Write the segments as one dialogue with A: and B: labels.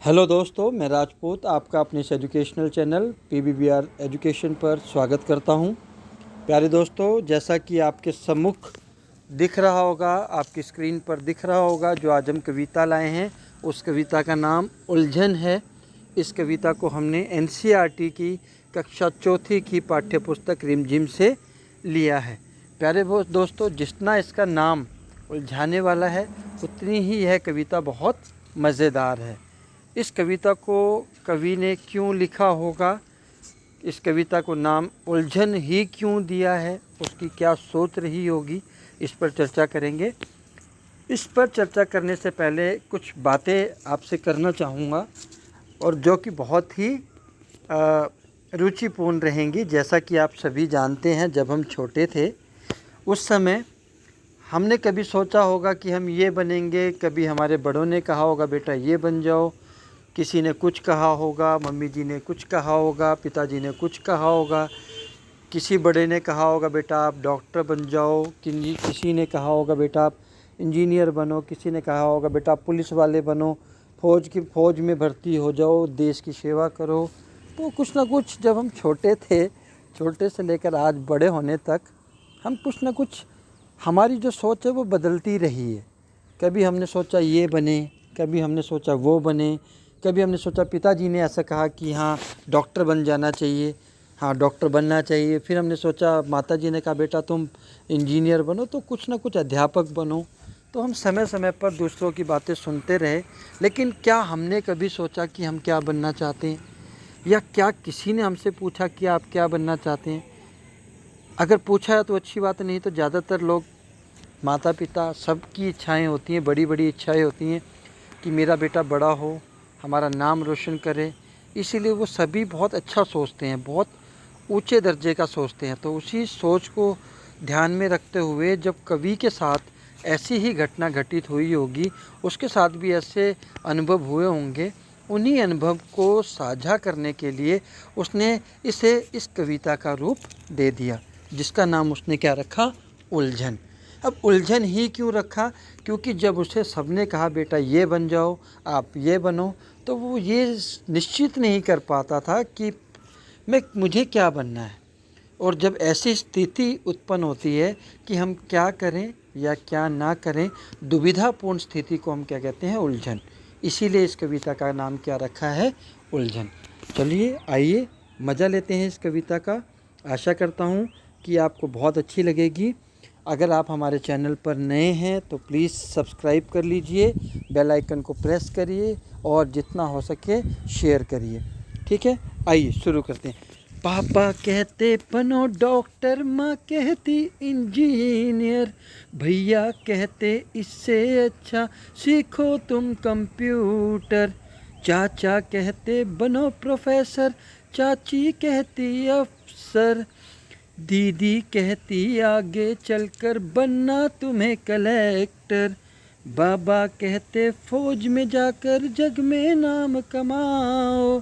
A: Hello दोस्तों, मैं राजपूत आपका अपने इस एजुकेशनल चैनल PBBR एजुकेशन पर स्वागत करता हूं। प्यारे दोस्तों, जैसा कि आपके सम्मुख दिख रहा होगा, आपकी स्क्रीन पर दिख रहा होगा, जो आज हम कविता लाए हैं उस कविता का नाम उलझन है। इस कविता को हमने NCERT की कक्षा चौथी की पाठ्यपुस्तक रिमझिम से लिया है। प्यारे दोस्तों, जितना इसका नाम उलझाने वाला है उतनी ही यह कविता बहुत मज़ेदार है। इस कविता को कवि ने क्यों लिखा होगा, इस कविता को नाम उलझन ही क्यों दिया है, उसकी क्या सोच रही होगी, इस पर चर्चा करेंगे। इस पर चर्चा करने से पहले कुछ बातें आपसे करना चाहूँगा और जो कि बहुत ही रुचिपूर्ण रहेंगी। जैसा कि आप सभी जानते हैं, जब हम छोटे थे उस समय हमने कभी सोचा होगा कि हम ये बनेंगे, कभी हमारे बड़ों ने कहा होगा बेटा ये बन जाओ, किसी ने कुछ कहा होगा, मम्मी जी ने कुछ कहा होगा, पिताजी ने कुछ कहा होगा, किसी बड़े ने कहा होगा बेटा आप डॉक्टर बन जाओ, किसी ने कहा होगा बेटा आप इंजीनियर बनो, किसी ने कहा होगा बेटा आप पुलिस वाले बनो, फौज में भर्ती हो जाओ, देश की सेवा करो। तो कुछ ना कुछ जब हम छोटे थे, छोटे से लेकर आज बड़े होने तक, हम कुछ ना कुछ हमारी जो सोच है वो बदलती रही है। कभी हमने सोचा ये बने, कभी हमने सोचा वो बने, कभी हमने सोचा पिताजी ने ऐसा कहा कि हाँ डॉक्टर बन जाना चाहिए, हाँ डॉक्टर बनना चाहिए। फिर हमने सोचा, माताजी ने कहा बेटा तुम इंजीनियर बनो, तो कुछ ना कुछ अध्यापक बनो। तो हम समय समय पर दूसरों की बातें सुनते रहे, लेकिन क्या हमने कभी सोचा कि हम क्या बनना चाहते हैं, या क्या किसी ने हमसे पूछा कि आप क्या बनना चाहते हैं? अगर पूछा है तो अच्छी बात, नहीं तो ज़्यादातर लोग, माता पिता, सबकी इच्छाएँ होती हैं, बड़ी बड़ी इच्छाएँ होती हैं कि मेरा बेटा बड़ा हो, हमारा नाम रोशन करे। इसीलिए वो सभी बहुत अच्छा सोचते हैं, बहुत ऊंचे दर्जे का सोचते हैं। तो उसी सोच को ध्यान में रखते हुए जब कवि के साथ ऐसी ही घटना घटित हुई होगी, उसके साथ भी ऐसे अनुभव हुए होंगे, उन्हीं अनुभव को साझा करने के लिए उसने इसे इस कविता का रूप दे दिया, जिसका नाम उसने क्या रखा? उलझन। अब उलझन ही क्यों रखा? क्योंकि जब उसे सबने कहा बेटा ये बन जाओ, आप ये बनो, तो वो ये निश्चित नहीं कर पाता था कि मुझे क्या बनना है। और जब ऐसी स्थिति उत्पन्न होती है कि हम क्या करें या क्या ना करें, दुविधापूर्ण स्थिति को हम क्या कहते हैं? उलझन। इसीलिए इस कविता का नाम क्या रखा है? उलझन। चलिए आइए मज़ा लेते हैं इस कविता का। आशा करता हूँ कि आपको बहुत अच्छी लगेगी। अगर आप हमारे चैनल पर नए हैं तो प्लीज़ सब्सक्राइब कर लीजिए, बेल आइकन को प्रेस करिए और जितना हो सके शेयर करिए। ठीक है, आइए शुरू करते हैं। पापा कहते बनो डॉक्टर, माँ कहती इंजीनियर, भैया कहते इससे अच्छा सीखो तुम कंप्यूटर, चाचा कहते बनो प्रोफेसर, चाची कहती अफसर, दीदी कहती आगे चलकर बनना तुम्हें कलेक्टर, बाबा कहते फौज में जाकर जग में नाम कमाओ,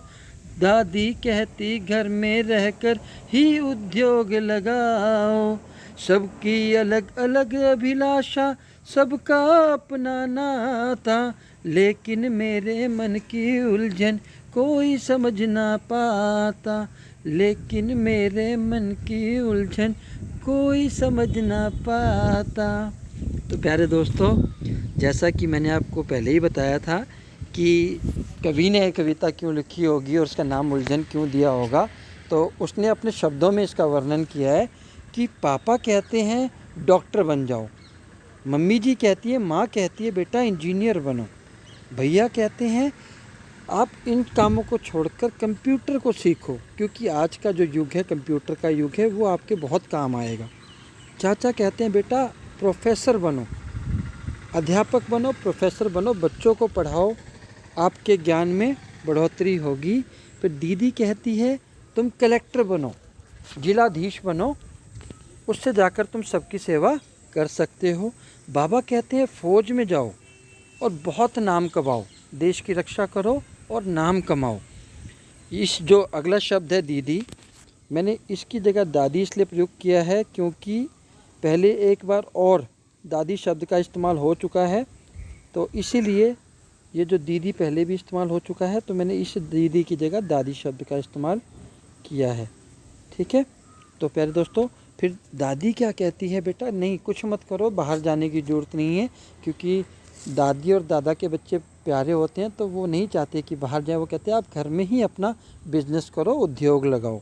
A: दादी कहती घर में रहकर ही उद्योग लगाओ, सबकी अलग अलग अभिलाषा, सबका अपना नाता, लेकिन मेरे मन की उलझन कोई समझ ना पाता, लेकिन मेरे मन की उलझन कोई समझ ना पाता। तो प्यारे दोस्तों, जैसा कि मैंने आपको पहले ही बताया था कि कवि ने कविता क्यों लिखी होगी और उसका नाम उलझन क्यों दिया होगा, तो उसने अपने शब्दों में इसका वर्णन किया है कि पापा कहते हैं डॉक्टर बन जाओ, मम्मी जी कहती है, माँ कहती है बेटा इंजीनियर बनो, भैया कहते हैं आप इन कामों को छोड़कर कंप्यूटर को सीखो, क्योंकि आज का जो युग है कंप्यूटर का युग है, वो आपके बहुत काम आएगा, चाचा कहते हैं बेटा प्रोफेसर बनो, अध्यापक बनो, प्रोफेसर बनो, बच्चों को पढ़ाओ, आपके ज्ञान में बढ़ोतरी होगी, फिर दीदी कहती है तुम कलेक्टर बनो, जिलाधीश बनो, उससे जाकर तुम सबकी सेवा कर सकते हो, बाबा कहते हैं फ़ौज में जाओ और बहुत नाम कमाओ, देश की रक्षा करो और नाम कमाओ। इस जो अगला शब्द है दीदी, मैंने इसकी जगह दादी इसलिए प्रयोग किया है क्योंकि पहले एक बार और दादी शब्द का इस्तेमाल हो चुका है, तो इसीलिए ये जो दीदी पहले भी इस्तेमाल हो चुका है, तो मैंने इस दीदी की जगह दादी शब्द का इस्तेमाल किया है। ठीक है, तो प्यारे दोस्तों, फिर दादी क्या कहती है, बेटा नहीं कुछ मत करो, बाहर जाने की ज़रूरत नहीं है, क्योंकि दादी और दादा के बच्चे प्यारे होते हैं तो वो नहीं चाहते कि बाहर जाए। वो कहते हैं आप घर में ही अपना बिजनेस करो, उद्योग लगाओ।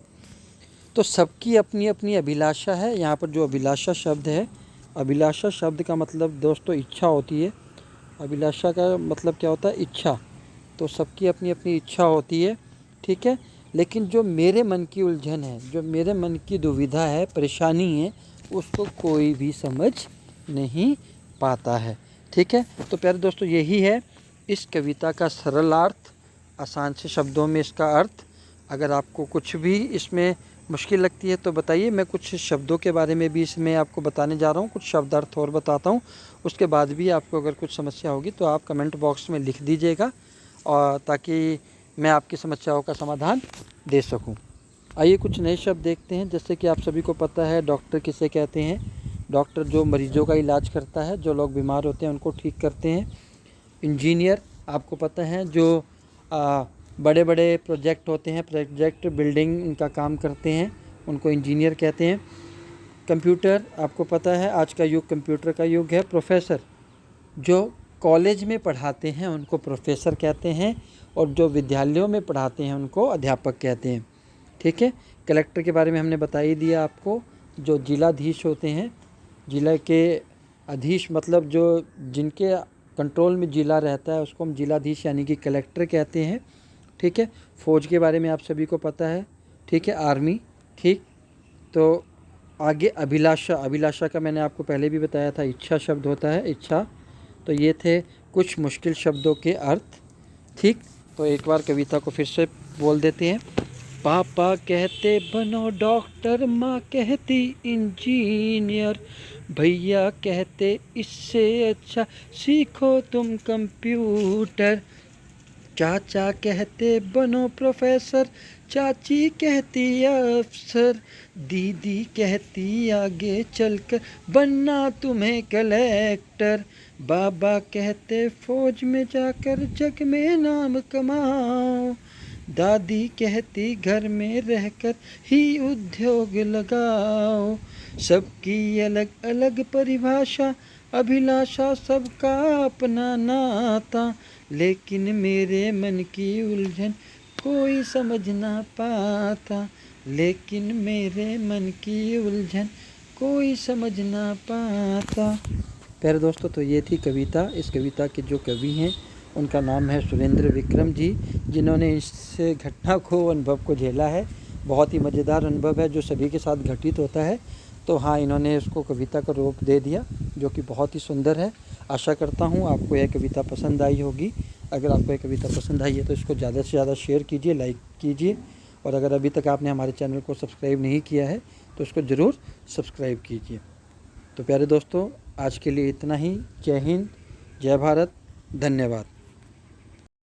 A: तो सबकी अपनी अपनी अभिलाषा है। यहाँ पर जो अभिलाषा शब्द है, अभिलाषा शब्द का मतलब दोस्तों इच्छा होती है। अभिलाषा का मतलब क्या होता है, इच्छा। तो सबकी अपनी अपनी इच्छा होती है, ठीक है। लेकिन जो मेरे मन की उलझन है, जो मेरे मन की दुविधा है, परेशानी है, उसको कोई भी समझ नहीं पाता है। ठीक है, तो प्यारे दोस्तों यही है इस कविता का सरल अर्थ, आसान से शब्दों में इसका अर्थ। अगर आपको कुछ भी इसमें मुश्किल लगती है तो बताइए, मैं कुछ शब्दों के बारे में भी इसमें आपको बताने जा रहा हूँ, कुछ शब्दार्थ और बताता हूँ। उसके बाद भी आपको अगर कुछ समस्या होगी तो आप कमेंट बॉक्स में लिख दीजिएगा, और ताकि मैं आपकी समस्याओं का समाधान दे सकूं। आइए कुछ नए शब्द देखते हैं। जैसे कि आप सभी को पता है डॉक्टर किसे कहते हैं। डॉक्टर जो मरीजों का इलाज करता है, जो लोग बीमार होते हैं उनको ठीक करते हैं। इंजीनियर आपको पता है जो बड़े बड़े प्रोजेक्ट होते हैं, प्रोजेक्ट बिल्डिंग इनका काम करते हैं, उनको इंजीनियर कहते हैं। कंप्यूटर आपको पता है आज का युग कंप्यूटर का युग है। प्रोफेसर जो कॉलेज में पढ़ाते हैं उनको प्रोफेसर कहते हैं, और जो विद्यालयों में पढ़ाते हैं उनको अध्यापक कहते हैं। ठीक है, कलेक्टर के बारे में हमने बता ही दिया आपको। जो जिलाधीश होते हैं, जिला के अधीश मतलब जो जिनके कंट्रोल में जिला रहता है उसको हम जिलाधीश यानी कि कलेक्टर कहते हैं। ठीक है, फौज के बारे में आप सभी को पता है। ठीक है, आर्मी। ठीक, तो आगे अभिलाषा, अभिलाषा का मैंने आपको पहले भी बताया था, इच्छा शब्द होता है, इच्छा। तो ये थे कुछ मुश्किल शब्दों के अर्थ। ठीक, तो एक बार कविता को फिर से बोल देते हैं। पापा कहते बनो डॉक्टर, माँ कहती इंजीनियर, भैया कहते इससे अच्छा सीखो तुम कंप्यूटर, चाचा कहते बनो प्रोफेसर, चाची कहती अफसर, दीदी कहती आगे चलकर बनना तुम्हें कलेक्टर, बाबा कहते फौज में जाकर जग में नाम कमाओ, दादी कहती घर में रहकर ही उद्योग लगाओ। सबकी अलग अलग परिभाषा, अभिलाषा सबका अपना नाता, लेकिन मेरे मन की उलझन कोई समझ ना पाता, लेकिन मेरे मन की उलझन कोई समझ ना पाता। प्यारे दोस्तों, तो ये थी कविता। इस कविता के जो कवि हैं उनका नाम है सुरेंद्र विक्रम जी, जिन्होंने इस घटना को, अनुभव को झेला है। बहुत ही मज़ेदार अनुभव है जो सभी के साथ घटित होता है। तो हाँ, इन्होंने इसको कविता का रूप दे दिया, जो कि बहुत ही सुंदर है। आशा करता हूँ आपको यह कविता पसंद आई होगी। अगर आपको यह कविता पसंद आई है तो इसको ज़्यादा से ज़्यादा शेयर कीजिए, लाइक कीजिए, और अगर अभी तक आपने हमारे चैनल को सब्सक्राइब नहीं किया है तो इसको ज़रूर सब्सक्राइब कीजिए। तो प्यारे दोस्तों, आज के लिए इतना ही। जय हिंद, जय भारत, धन्यवाद।